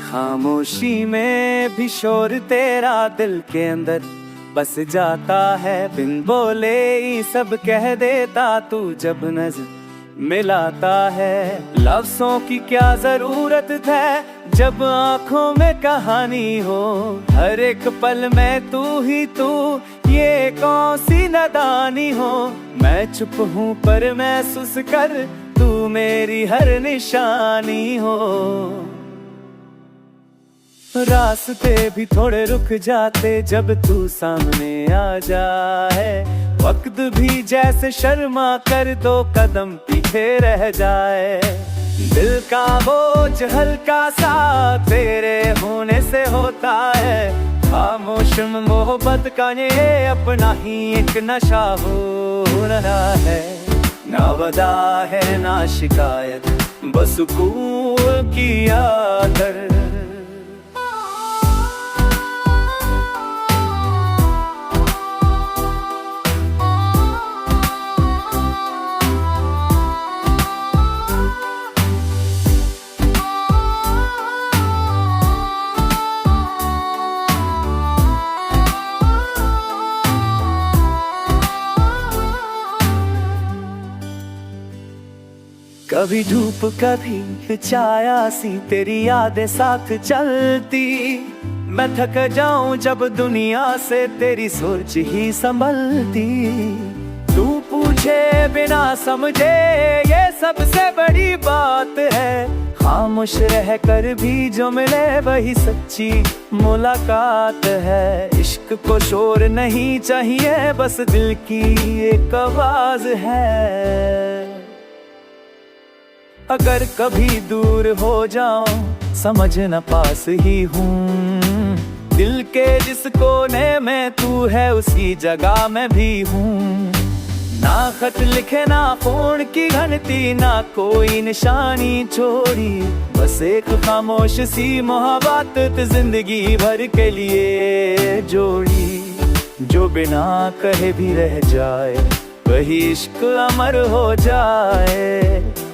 खामोशी में भी शोर तेरा दिल के अंदर बस जाता है, बिन बोले ही सब कह देता तू जब नजर मिलाता है। लफ्जों की क्या जरूरत है जब आंखों में कहानी हो, हर एक पल में तू ही तू, ये कौन सी नादानी हो। मैं चुप हूँ पर महसूस कर तू मेरी हर निशानी हो। रास्ते भी थोड़े रुक जाते जब तू सामने आ जाए, वक्त भी जैसे शर्मा कर दो कदम पीछे रह जाए। दिल का बोझ हल्का सा तेरे होने से होता है, खामोश मोहब्बत का ये अपना ही एक नशा हो रहा है। ना वदा है ना शिकायत, बस सुकून की आदत। कभी धूप कभी छाया सी तेरी यादें साथ चलती, मैं थक जाऊं जब दुनिया से तेरी सोच ही संभलती। तू पूछे बिना समझे ये सबसे बड़ी बात है, खामोश रह कर भी जो मिले वही सच्ची मुलाकात है। इश्क को शोर नहीं चाहिए, बस दिल की एक आवाज है। अगर कभी दूर हो जाऊं समझना पास ही हूँ, दिल के जिस कोने में तू है उसी जगह मैं भी हूँ। ना खत लिखे ना फोन की घंटी, ना कोई निशानी छोड़ी, बस एक खामोश सी मोहब्बत जिंदगी भर के लिए जोड़ी। जो बिना कहे भी रह जाए वही इश्क अमर हो जाए।